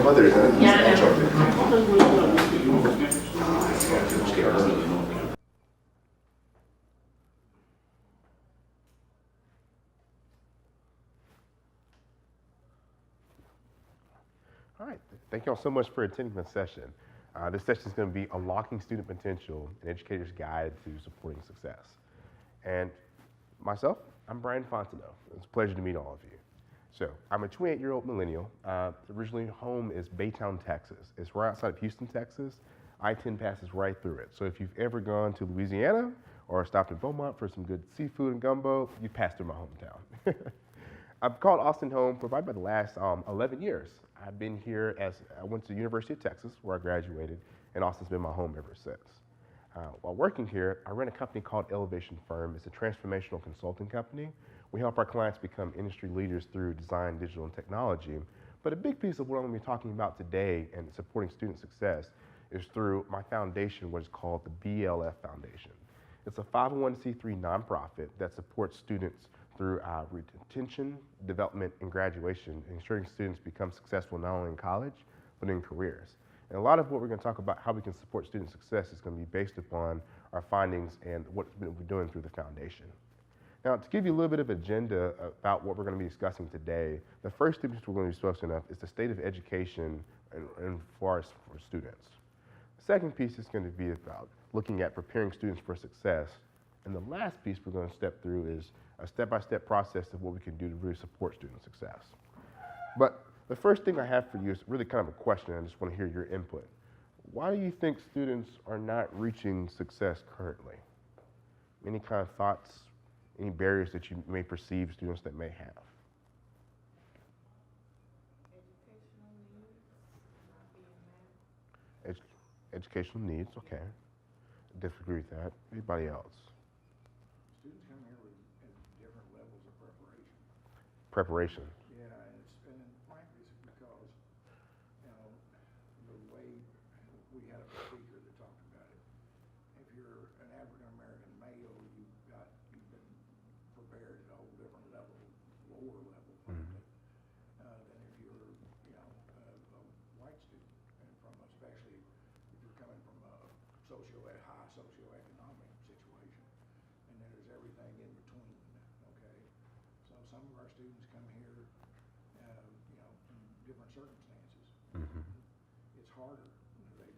some others. All right, thank you all so much for attending this session. This session is going to be Unlocking Student Potential, an Educator's Guide to Supporting Success. And myself, I'm Brian Fontenot. It's a pleasure to meet all of you. So I'm a 28-year-old millennial. Originally home is Baytown, Texas. It's right outside of Houston, Texas. I-10 passes right through it. So if you've ever gone to Louisiana or stopped in Beaumont for some good seafood and gumbo, you passed through my hometown. I've called Austin home for probably about the last 11 years. I've been here I went to the University of Texas where I graduated, and Austin's been my home ever since. While working here, I run a company called Elevation Firm. It's a transformational consulting company. We help our clients become industry leaders through design, digital, and technology. But a big piece of what I'm going to be talking about today and supporting student success is through my foundation, what is called the BLF Foundation. It's a 501c3 nonprofit that supports students through retention, development, and graduation, ensuring students become successful not only in college, but in careers. And a lot of what we're going to talk about how we can support student success is going to be based upon our findings and what we're doing through the foundation. Now, to give you a little bit of agenda about what we're going to be discussing today, the first thing we're going to be discussing is the state of education and for students. The second piece is going to be about looking at preparing students for success. And the last piece we're going to step through is a step-by-step process of what we can do to really support student success. But the first thing I have for you is really kind of a question. I just want to hear your input. Why do you think students are not reaching success currently? Any kind of thoughts, any barriers that you may perceive students that may have? Educational needs, okay. Disagree with that. Anybody else? Students come here with different levels of preparation. Preparation. Yeah, and frankly, it's because, the way we had a speaker that talked about it. If you're an African American male, you've been prepared at a whole different level, lower level, frankly, than if you're, a white student, and especially if you're coming from a high socioeconomic situation. And then there's everything in between, okay? So some of our students come here, in different circumstances. It's harder. They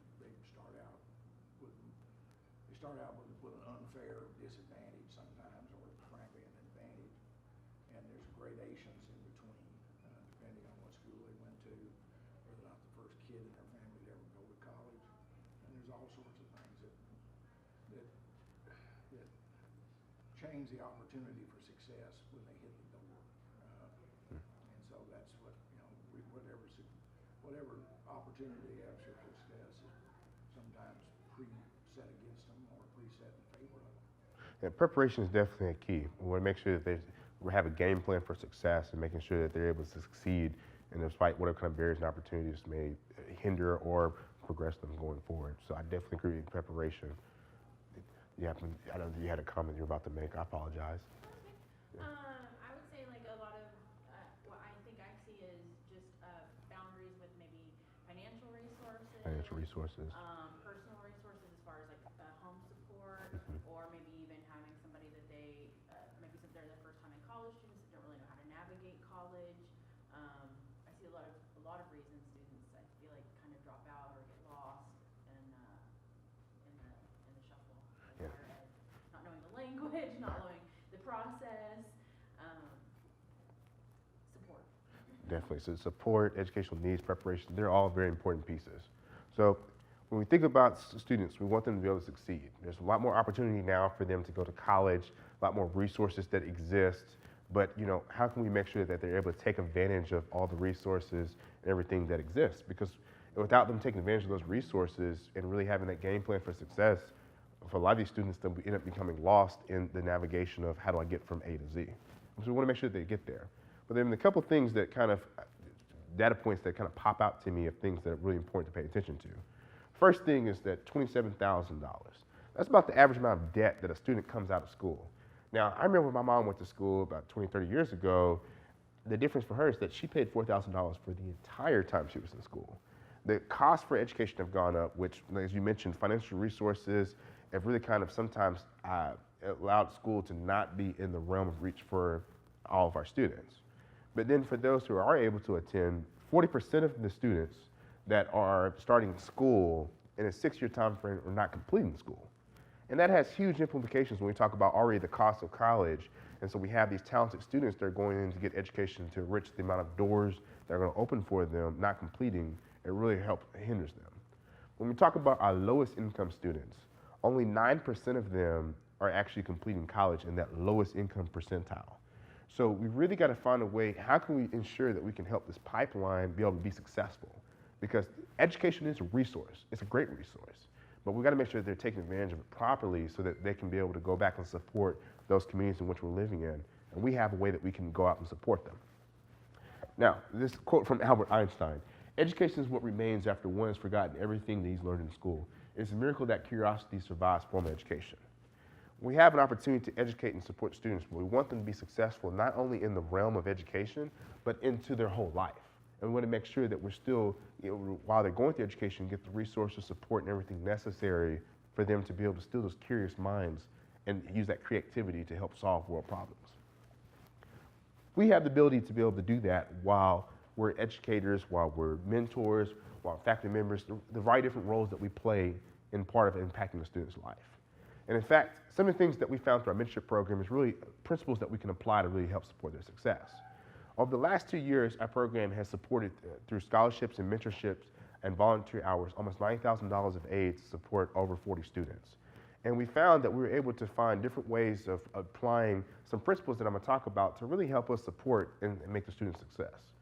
start out with an unfair disadvantage sometimes, or frankly an advantage. And there's gradations in between, depending on what school they went to, whether or not the first kid in their family to ever go to college. And there's all sorts of things that change the opportunity for success when they hit the door. And so that's what, whatever opportunity they have for success is sometimes preset against them or preset in favor of them. Yeah, preparation is definitely a key. We want to make sure that we have a game plan for success and making sure that they're able to succeed, and despite whatever kind of barriers and opportunities may hinder or progress them going forward. So I definitely agree with preparation. I don't know if you had a comment you're about to make. I apologize. I would say a lot of what I think I see is just boundaries with maybe financial resources. Financial resources. Personal resources as far as home support, or maybe even having somebody that they, maybe since they're their first time in college, students that don't really know how to navigate college. I see a lot of reasons students, I feel like, kind of drop out or get lost in the shuffle. Yeah. Not knowing the language, not knowing the process. Support. Definitely. So support, educational needs, preparation, they're all very important pieces. So when we think about students, we want them to be able to succeed. There's a lot more opportunity now for them to go to college, a lot more resources that exist. But how can we make sure that they're able to take advantage of all the resources and everything that exists? Because without them taking advantage of those resources and really having that game plan for success, for a lot of these students, they'll end up becoming lost in the navigation of how do I get from A to Z. So we want to make sure they get there. But then a couple things that data points that kind of pop out to me of things that are really important to pay attention to. First thing is that $27,000. That's about the average amount of debt that a student comes out of school. Now, I remember when my mom went to school about 20, 30 years ago, the difference for her is that she paid $4,000 for the entire time she was in school. The costs for education have gone up, which, as you mentioned, financial resources have really kind of sometimes allowed school to not be in the realm of reach for all of our students. But then for those who are able to attend, 40% of the students that are starting school in a 6-year time frame are not completing school. And that has huge implications when we talk about already the cost of college. And so we have these talented students that are going in to get education to enrich the amount of doors that are going to open for them, not completing. It really hinders them. When we talk about our lowest income students, only 9% of them are actually completing college in that lowest income percentile. So we really got to find a way, how can we ensure that we can help this pipeline be able to be successful? Because education is a resource. It's a great resource. But we got to make sure that they're taking advantage of it properly so that they can be able to go back and support those communities in which we're living in. And we have a way that we can go out and support them. Now, this quote from Albert Einstein: "Education is what remains after one has forgotten everything that he's learned in school. It's a miracle that curiosity survives formal education." We have an opportunity to educate and support students, but we want them to be successful not only in the realm of education, but into their whole life. And we want to make sure that we're still, while they're going through education, get the resources, support, and everything necessary for them to be able to still those curious minds and use that creativity to help solve world problems. We have the ability to be able to do that while we're educators, while we're mentors, while faculty members, the variety of different roles that we play in part of impacting the student's life. And in fact, some of the things that we found through our mentorship program is really principles that we can apply to really help support their success. Over the last 2 years, our program has supported through scholarships and mentorships and volunteer hours, almost $9,000 of aid to support over 40 students. And we found that we were able to find different ways of applying some principles that I'm going to talk about to really help us support and make the student success.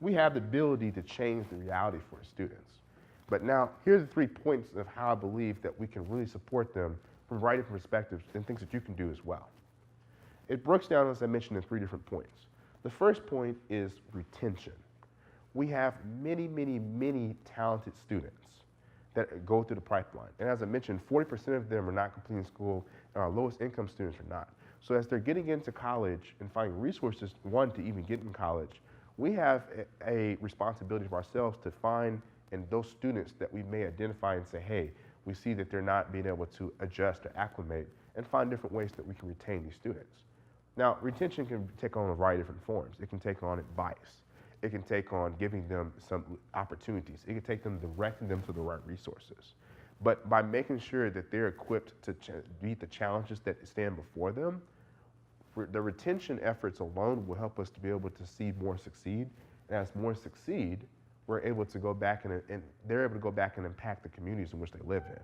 We have the ability to change the reality for students. But now, here's the 3 points of how I believe that we can really support them from a variety of perspectives and things that you can do as well. It breaks down, as I mentioned, in 3 different points. The first point is retention. We have many, many, many talented students that go through the pipeline. And as I mentioned, 40% of them are not completing school, and our lowest income students are not. So as they're getting into college and finding resources, one, to even get in college, we have a responsibility for ourselves to find in those students that we may identify and say, hey, we see that they're not being able to adjust or acclimate, and find different ways that we can retain these students. Now, retention can take on a variety of different forms. It can take on advice. It can take on giving them some opportunities. It can take them directing them to the right resources. But by making sure that they're equipped to meet the challenges that stand before them, the retention efforts alone will help us to be able to see more succeed. And as more succeed, we're able to go back and they're able to go back and impact the communities in which they live in.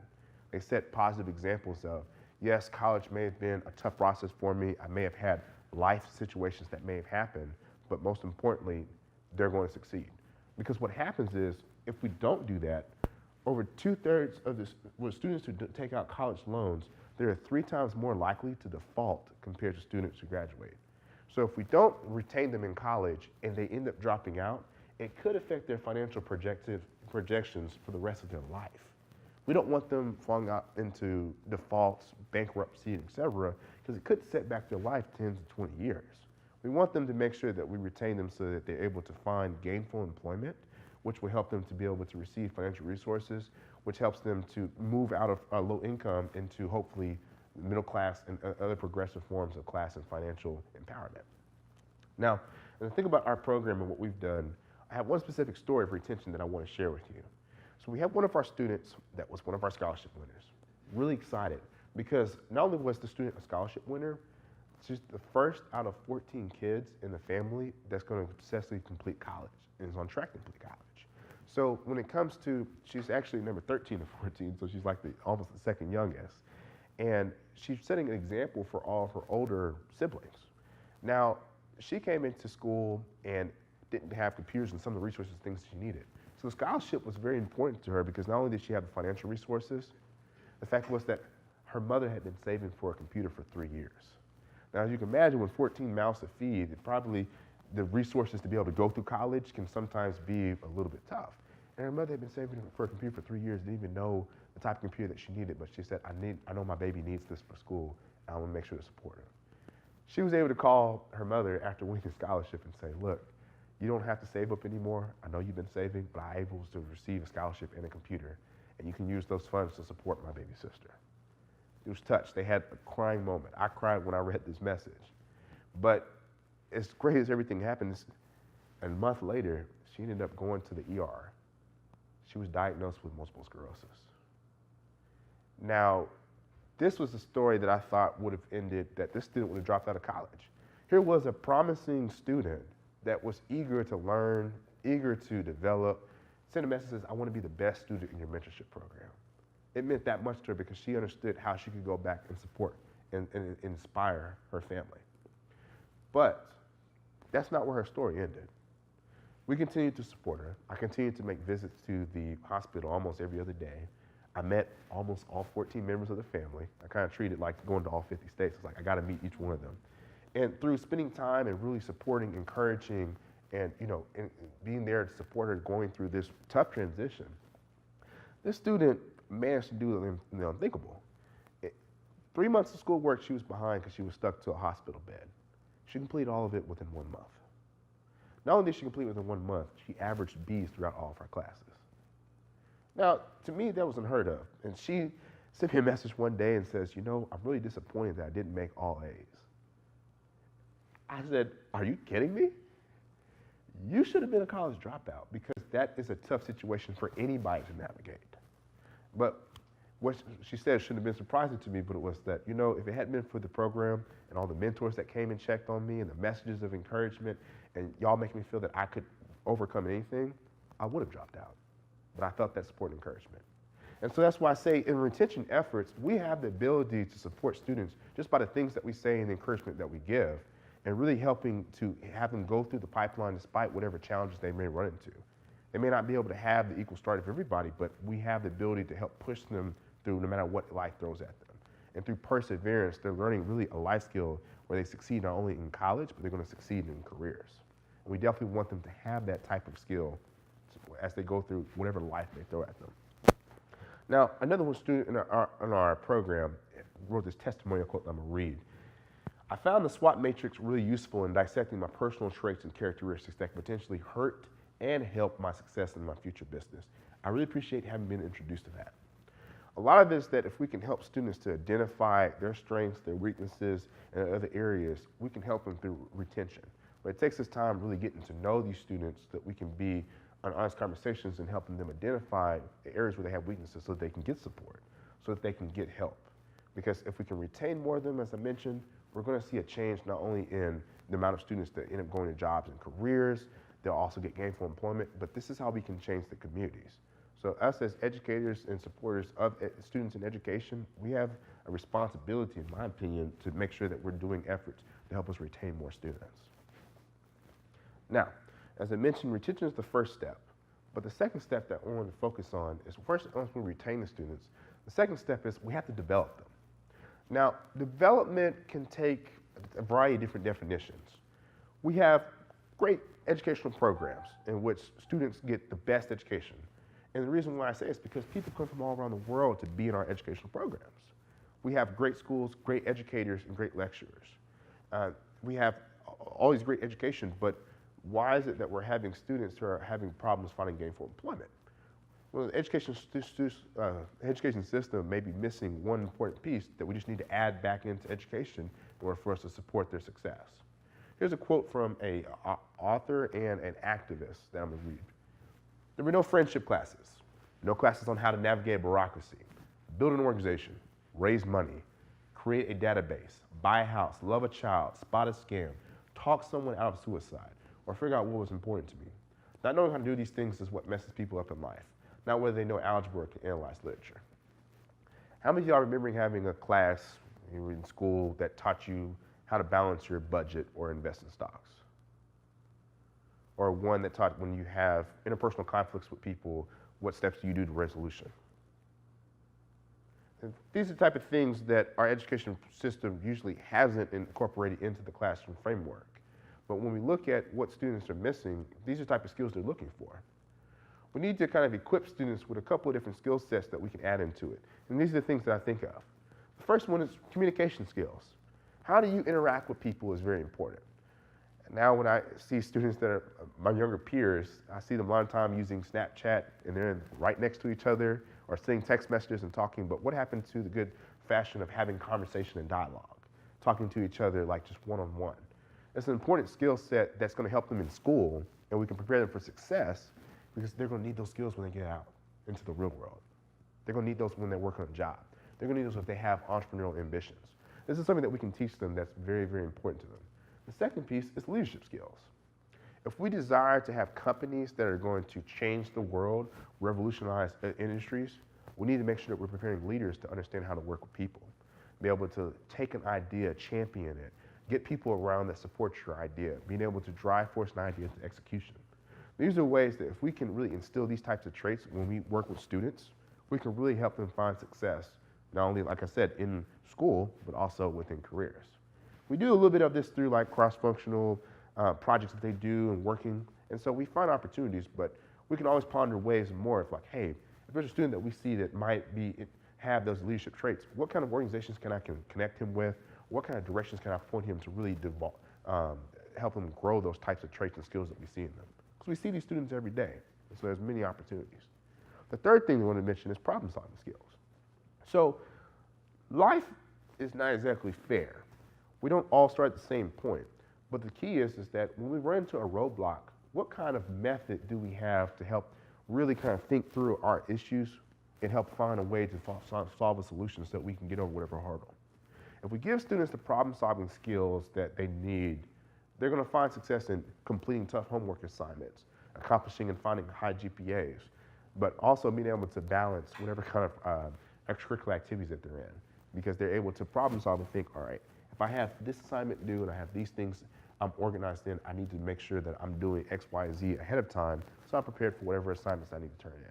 They set positive examples of, yes, college may have been a tough process for me. I may have had life situations that may have happened, but most importantly, they're going to succeed. Because what happens is, if we don't do that, over 2/3 of the students who take out college loans, they're 3 times more likely to default compared to students who graduate. So if we don't retain them in college and they end up dropping out, it could affect their financial projections for the rest of their life. We don't want them falling out into defaults, bankruptcy, et cetera, because it could set back their life 10 to 20 years. We want them to make sure that we retain them so that they're able to find gainful employment, which will help them to be able to receive financial resources, which helps them to move out of low income into hopefully middle class and other progressive forms of class and financial empowerment. Now, when I think about our program and what we've done, I have one specific story of retention that I want to share with you. So we have one of our students that was one of our scholarship winners. Really excited because not only was the student a scholarship winner, she's the first out of 14 kids in the family that's going to successfully complete college and is on track to complete college. So when it comes to, she's actually number 13 of 14, so she's like almost the second youngest. And she's setting an example for all of her older siblings. Now, she came into school and didn't have computers and some of the resources, things she needed. So the scholarship was very important to her because not only did she have the financial resources, the fact was that her mother had been saving for a computer for 3 years. Now, as you can imagine, with 14 mouths to feed, the resources to be able to go through college can sometimes be a little bit tough. And her mother had been saving for a computer for 3 years, didn't even know the type of computer that she needed, but she said, I know my baby needs this for school, and I want to make sure to support her. She was able to call her mother after winning a scholarship and say, look, you don't have to save up anymore. I know you've been saving, but I'm able to receive a scholarship and a computer, and you can use those funds to support my baby sister. It was touched. They had a crying moment. I cried when I read this message. But as great as everything happened, a month later, she ended up going to the ER. She was diagnosed with multiple sclerosis. Now, this was a story that I thought would have ended, that this student would have dropped out of college. Here was a promising student that was eager to learn, eager to develop, sent a message that says, I want to be the best student in your mentorship program. It meant that much to her because she understood how she could go back and support and inspire her family. But that's not where her story ended. We continued to support her. I continued to make visits to the hospital almost every other day. I met almost all 14 members of the family. I kind of treated it like going to all 50 states. It's like, I got to meet each one of them. And through spending time and really supporting, encouraging, and being there to support her going through this tough transition, this student managed to do the unthinkable. 3 months of schoolwork she was behind because she was stuck to a hospital bed. She completed all of it within 1 month. Not only did she complete it within 1 month, she averaged B's throughout all of her classes. Now, to me, that was unheard of. And she sent me a message one day and says, I'm really disappointed that I didn't make all A's. I said, are you kidding me? You should have been a college dropout, because that is a tough situation for anybody to navigate. But what she said shouldn't have been surprising to me, but it was that, if it hadn't been for the program and all the mentors that came and checked on me and the messages of encouragement and y'all making me feel that I could overcome anything, I would have dropped out. But I felt that support and encouragement. And so that's why I say in retention efforts, we have the ability to support students just by the things that we say and the encouragement that we give, and really helping to have them go through the pipeline despite whatever challenges they may run into. They may not be able to have the equal start of everybody, but we have the ability to help push them through no matter what life throws at them. And through perseverance, they're learning really a life skill where they succeed not only in college, but they're going to succeed in careers. And we definitely want them to have that type of skill as they go through whatever life may throw at them. Now, another one student in our program wrote this testimonial quote that I'm going to read. I found the SWOT matrix really useful in dissecting my personal traits and characteristics that could potentially hurt and help my success in my future business. I really appreciate having been introduced to that. A lot of it is that if we can help students to identify their strengths, their weaknesses, and other areas, we can help them through retention. But it takes us time really getting to know these students so that we can be on honest conversations and helping them identify the areas where they have weaknesses so that they can get support, so that they can get help. Because if we can retain more of them, as I mentioned, we're going to see a change not only in the amount of students that end up going to jobs and careers, they'll also get gainful employment, but this is how we can change the communities. So us as educators and supporters of students in education, we have a responsibility, in my opinion, to make sure that we're doing efforts to help us retain more students. Now, as I mentioned, retention is the first step, but the second step that I want to focus on is first, once we retain the students, the second step is we have to develop them. Now, development can take a variety of different definitions. We have great educational programs in which students get the best education. And the reason why I say it is because people come from all around the world to be in our educational programs. We have great schools, great educators, and great lecturers. We have all these great education, but why is it that we're having students who are having problems finding gainful employment? Well, the education system may be missing one important piece that we just need to add back into education in order for us to support their success. Here's a quote from an author and an activist that I'm going to read. There were no friendship classes, no classes on how to navigate a bureaucracy, build an organization, raise money, create a database, buy a house, love a child, spot a scam, talk someone out of suicide, or figure out what was important to me. Not knowing how to do these things is what messes people up in life, not whether they know algebra or can analyze literature. How many of y'all remembering having a class in school that taught you how to balance your budget or invest in stocks? Or one that taught when you have interpersonal conflicts with people, what steps do you do to resolution? And these are the type of things that our education system usually hasn't incorporated into the classroom framework. But when we look at what students are missing, these are the type of skills they're looking for. We need to kind of equip students with a couple of different skill sets that we can add into it. And these are the things that I think of. The first one is communication skills. How do you interact with people is very important. And now when I see students that are my younger peers, I see them a lot of time using Snapchat and they're right next to each other or sending text messages and talking, but what happened to the good fashion of having conversation and dialogue, talking to each other like just one-on-one? It's an important skill set that's going to help them in school, and we can prepare them for success because they're going to need those skills when they get out into the real world. They're going to need those when they're working on a job. They're going to need those if they have entrepreneurial ambitions. This is something that we can teach them that's very, very important to them. The second piece is leadership skills. If we desire to have companies that are going to change the world, revolutionize industries, we need to make sure that we're preparing leaders to understand how to work with people, be able to take an idea, champion it, get people around that support your idea, being able to drive force an idea into execution. These are ways that if we can really instill these types of traits when we work with students, we can really help them find success, not only, like I said, in school, but also within careers. We do a little bit of this through like cross-functional projects that they do and working, and so we find opportunities, but we can always ponder ways more of like, hey, if there's a student that we see that might have those leadership traits, what kind of organizations can I connect him with? What kind of directions can I point him to really help him grow those types of traits and skills that we see in them? Because we see these students every day, and so there's many opportunities. The third thing we want to mention is problem-solving skills. So life is not exactly fair. We don't all start at the same point, but the key is that when we run into a roadblock, what kind of method do we have to help really kind of think through our issues and help find a way to solve a solution so that we can get over whatever hurdle? If we give students the problem-solving skills that they need, they're going to find success in completing tough homework assignments, accomplishing and finding high GPAs, but also being able to balance whatever kind of extracurricular activities that they're in, because they're able to problem solve and think, all right, if I have this assignment due and I have these things I'm organized in, I need to make sure that I'm doing X, Y, Z ahead of time so I'm prepared for whatever assignments I need to turn in.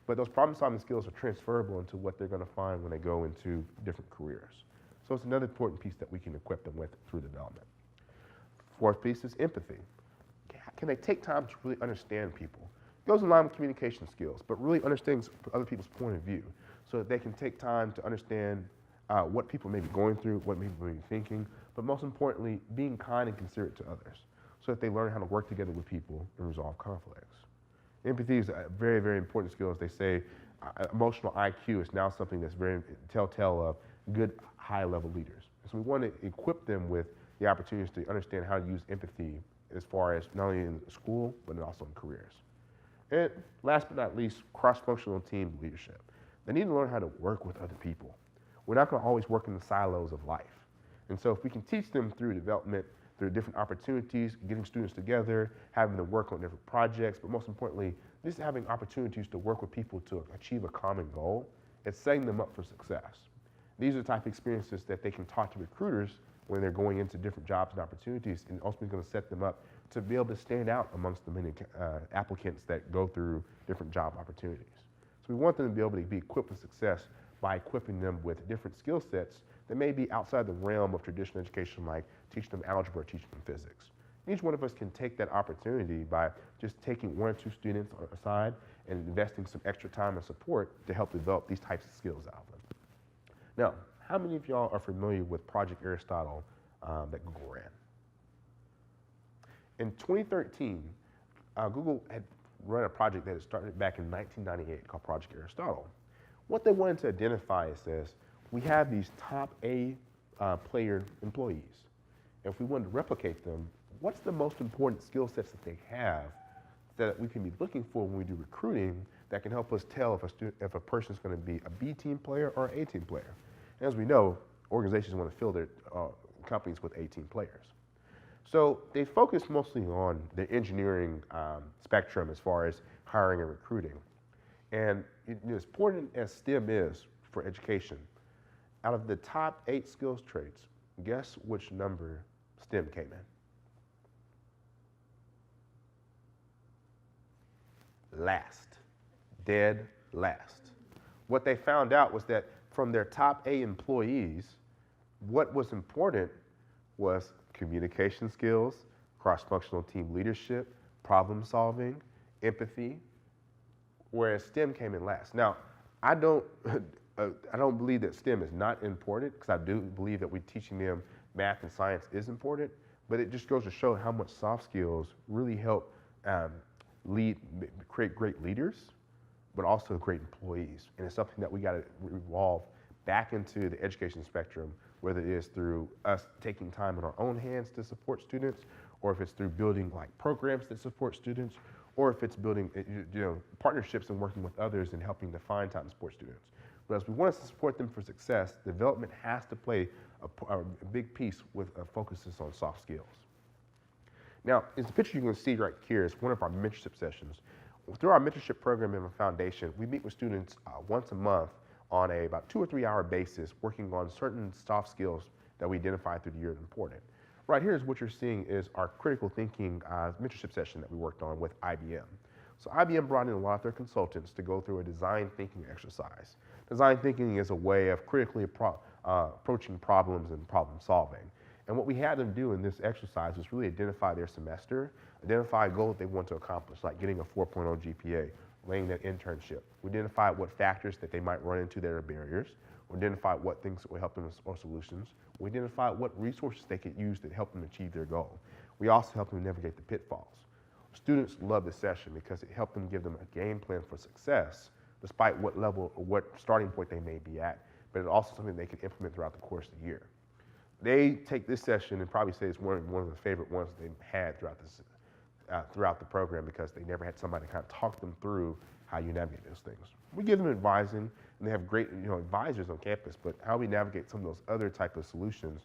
But those problem solving skills are transferable into what they're going to find when they go into different careers. So it's another important piece that we can equip them with through development. Fourth piece is empathy. Can they take time to really understand people? It goes in line with communication skills, but really understanding other people's point of view so that they can take time to understand what people may be going through, what people may be thinking, but most importantly, being kind and considerate to others so that they learn how to work together with people and resolve conflicts. Empathy is a very, very important skill. As they say, emotional IQ is now something that's very telltale of good high-level leaders. So we want to equip them with the opportunities to understand how to use empathy as far as not only in school, but also in careers. And last but not least, cross-functional team leadership. They need to learn how to work with other people. We're not going to always work in the silos of life. And so if we can teach them through development, through different opportunities, getting students together, having them work on different projects, but most importantly, just having opportunities to work with people to achieve a common goal, it's setting them up for success. These are the type of experiences that they can talk to recruiters when they're going into different jobs and opportunities, and ultimately going to set them up to be able to stand out amongst the many applicants that go through different job opportunities. So we want them to be able to be equipped with success by equipping them with different skill sets that may be outside the realm of traditional education, like teaching them algebra or teaching them physics. Each one of us can take that opportunity by just taking one or two students aside and investing some extra time and support to help develop these types of skills out of them. Now, how many of y'all are familiar with Project Aristotle that Google ran? In 2013, Google had run a project that had started back in 1998 called Project Aristotle. What they wanted to identify is this: we have these top A player employees. If we wanted to replicate them, what's the most important skill sets that they have that we can be looking for when we do recruiting that can help us tell if a person is going to be a B team player or an A team player? As we know, organizations want to fill their companies with A team players. So they focus mostly on the engineering spectrum as far as hiring and recruiting. And as important as STEM is for education, out of the top 8 skills traits, guess which number STEM came in? Last. Dead last. What they found out was that from their top A employees, what was important was communication skills, cross-functional team leadership, problem solving, empathy, whereas STEM came in last. Now, I don't believe that STEM is not important, because I do believe that we're teaching them math and science is important, but it just goes to show how much soft skills really help create great leaders, but also great employees. And it's something that we got to evolve back into the education spectrum, whether it is through us taking time in our own hands to support students, or if it's through building like programs that support students, or if it's building partnerships and working with others and helping to find time to support students. But as we want to support them for success, development has to play a big piece with focuses on soft skills. Now, the picture you're going to see right here is one of our mentorship sessions. Through our mentorship program in the foundation, we meet with students once a month on about 2 or 3 hour basis, working on certain soft skills that we identify through the year as important. Right here is what you're seeing is our critical thinking mentorship session that we worked on with IBM. So IBM brought in a lot of their consultants to go through a design thinking exercise. Design thinking is a way of critically approaching problems and problem solving. And what we had them do in this exercise was really identify their semester, identify a goal that they want to accomplish, like getting a 4.0 GPA, laying that internship. We identify what factors that they might run into that are barriers. We identify what things that will help them or solutions. We identify what resources they could use to help them achieve their goal. We also help them navigate the pitfalls. Students love this session because it helped them give them a game plan for success, despite what level or what starting point they may be at, but it's also something they can implement throughout the course of the year. They take this session and probably say it's one of the favorite ones they've had throughout the program, because they never had somebody kind of talk them through how you navigate those things. We give them advising, and they have great advisors on campus, but how we navigate some of those other type of solutions,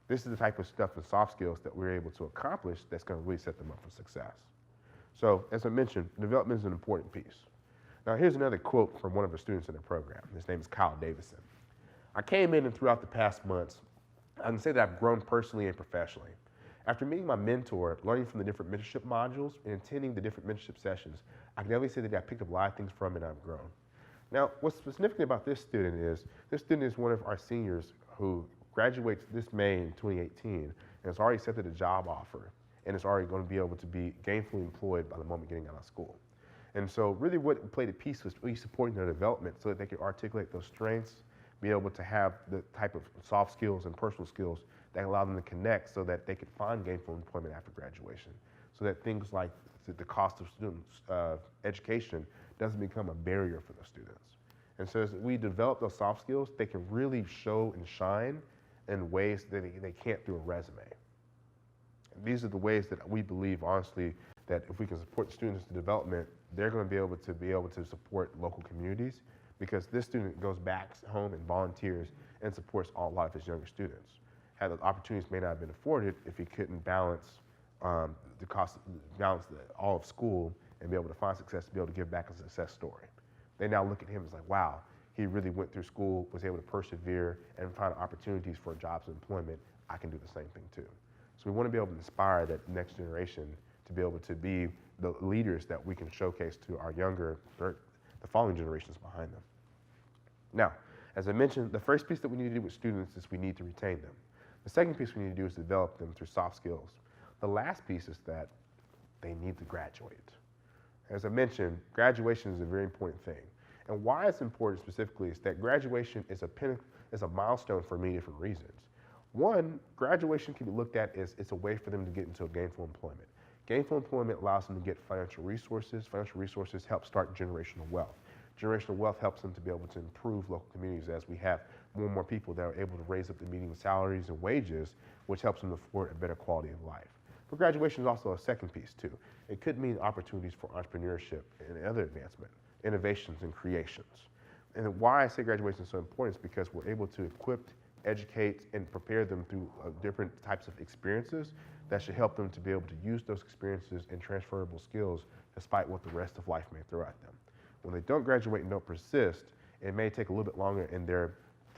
this is the type of stuff and soft skills that we're able to accomplish that's going to really set them up for success. So as I mentioned, development is an important piece. Now here's another quote from one of the students in the program. His name is Kyle Davison. I came in and throughout the past months, I can say that I've grown personally and professionally. After meeting my mentor, learning from the different mentorship modules, and attending the different mentorship sessions, I can definitely say that I picked up a lot of things from it and I've grown. Now, what's significant about this student is one of our seniors who graduates this May in 2018 and has already accepted a job offer and is already going to be able to be gainfully employed by the moment getting out of school. And so really what played a piece was really supporting their development so that they could articulate those strengths, be able to have the type of soft skills and personal skills that allow them to connect so that they could find gainful employment after graduation. So that things like the cost of students' education doesn't become a barrier for the students. And so as we develop those soft skills, they can really show and shine in ways that they can't through a resume. And these are the ways that we believe, honestly, that if we can support students' development, they're going to be able to support local communities, because this student goes back home and volunteers and supports a lot of his younger students. Had those opportunities may not have been afforded if he couldn't balance the cost, balance all of school and be able to find success, to be able to give back a success story. They now look at him as like, wow, he really went through school, was able to persevere and find opportunities for jobs and employment. I can do the same thing too. So we want to be able to inspire that next generation to be able to be the leaders that we can showcase to our younger, the following generations behind them. Now, as I mentioned, the first piece that we need to do with students is we need to retain them. The second piece we need to do is develop them through soft skills. The last piece is that they need to graduate. As I mentioned, graduation is a very important thing. And why it's important specifically is that graduation is a milestone for many different reasons. One, graduation can be looked at as it's a way for them to get into a gainful employment. Gainful employment allows them to get financial resources. Financial resources help start generational wealth. Generational wealth helps them to be able to improve local communities as we have more and more people that are able to raise up the median salaries and wages, which helps them afford a better quality of life. But graduation is also a second piece too. It could mean opportunities for entrepreneurship and other advancement, innovations and creations. And why I say graduation is so important is because we're able to equip, educate, and prepare them through different types of experiences that should help them to be able to use those experiences and transferable skills despite what the rest of life may throw at them. When they don't graduate and don't persist, it may take a little bit longer in their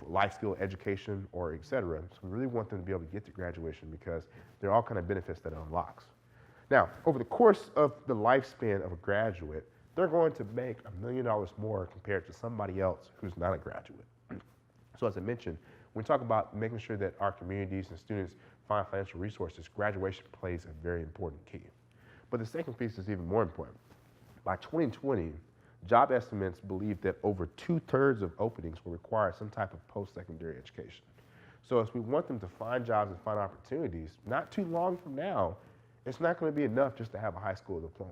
life skill education or et cetera. So we really want them to be able to get to graduation because there are all kind of benefits that it unlocks. Now, over the course of the lifespan of a graduate, they're going to make $1 million more compared to somebody else who's not a graduate. So as I mentioned, when we talk about making sure that our communities and students find financial resources, graduation plays a very important key. But the second piece is even more important. By 2020, job estimates believe that over 2/3 of openings will require some type of post-secondary education. So as we want them to find jobs and find opportunities, not too long from now, it's not going to be enough just to have a high school diploma.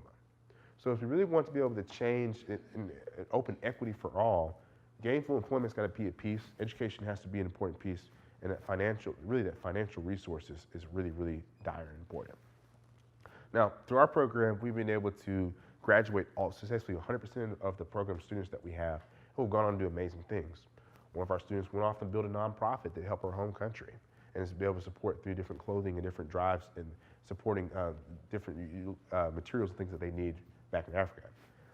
So if we really want to be able to change and open equity for all, gainful employment's got to be a piece, education has to be an important piece, and that financial resources is really, really dire and important. Now, through our program, we've been able to graduate successfully 100% of the program students that we have who have gone on to do amazing things. One of our students went off and built a nonprofit to help our home country and is to be able to support through different clothing and different drives and supporting different materials and things that they need back in Africa.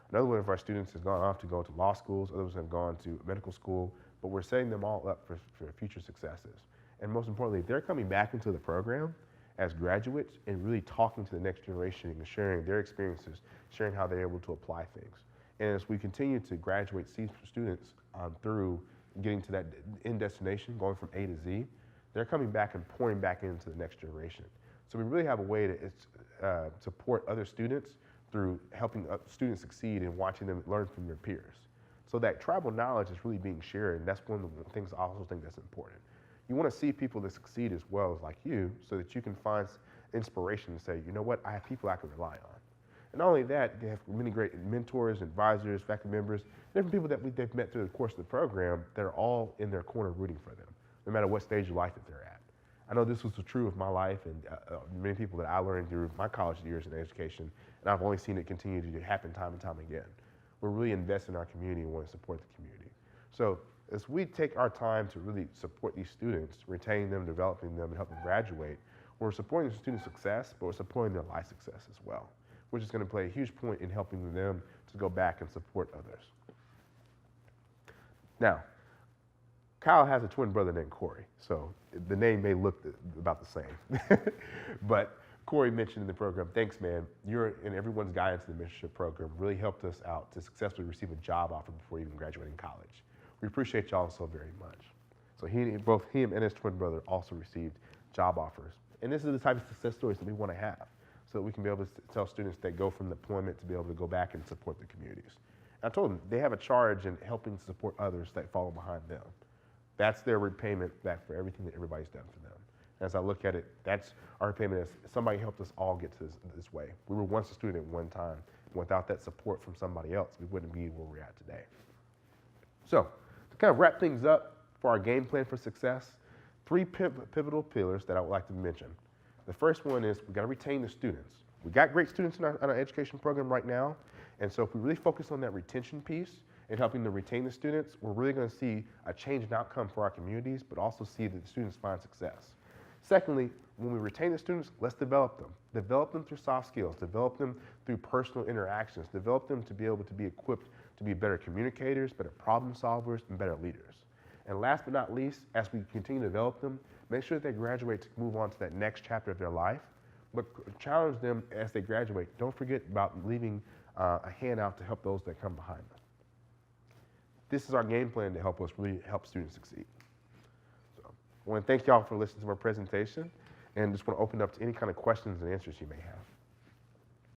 Another one of our students has gone off to go to law schools, others have gone to medical school, but we're setting them all up for future successes. And most importantly, they're coming back into the program as graduates and really talking to the next generation and sharing their experiences, sharing how they're able to apply things. And as we continue to graduate students through getting to that end destination, going from A to Z, they're coming back and pouring back into the next generation. So we really have a way to support other students through helping students succeed and watching them learn from their peers. So that tribal knowledge is really being shared, and that's one of the things I also think that's important. You want to see people that succeed as well as like you so that you can find inspiration to say, you know what, I have people I can rely on. And not only that, they have many great mentors, advisors, faculty members, different people that they've met through the course of the program that are all in their corner rooting for them, no matter what stage of life that they're at. I know this was true of my life and many people that I learned through my college years in education, and I've only seen it continue to happen time and time again. We're really investing in our community and want to support the community. So as we take our time to really support these students, retaining them, developing them, and help them graduate, we're supporting the student success, but we're supporting their life success as well, which is going to play a huge point in helping them to go back and support others. Now, Kyle has a twin brother named Corey, so the name may look about the same. But Corey mentioned in the program, thanks man, you're in everyone's guidance in the mentorship program really helped us out to successfully receive a job offer before even graduating college. We appreciate y'all so very much. So both him and his twin brother also received job offers. And this is the type of success stories that we want to have so that we can be able to tell students that go from deployment to be able to go back and support the communities. And I told them they have a charge in helping to support others that follow behind them. That's their repayment back for everything that everybody's done for them. As I look at it, that's our repayment as somebody helped us all get to this way. We were once a student at one time. Without that support from somebody else, we wouldn't be where we're at today. So to kind of wrap things up for our game plan for success, 3 pivotal pillars that I would like to mention. The first one is we've got to retain the students. We've got great students in our education program right now, and so if we really focus on that retention piece and helping them retain the students, we're really going to see a change in outcome for our communities, but also see that the students find success. Secondly, when we retain the students, let's develop them. Develop them through soft skills, develop them through personal interactions, develop them to be able to be equipped to be better communicators, better problem solvers, and better leaders. And last but not least, as we continue to develop them, make sure that they graduate to move on to that next chapter of their life, but challenge them as they graduate. Don't forget about leaving a handout to help those that come behind them. This is our game plan to help us really help students succeed. I want to thank y'all for listening to our presentation and just want to open up to any kind of questions and answers you may have.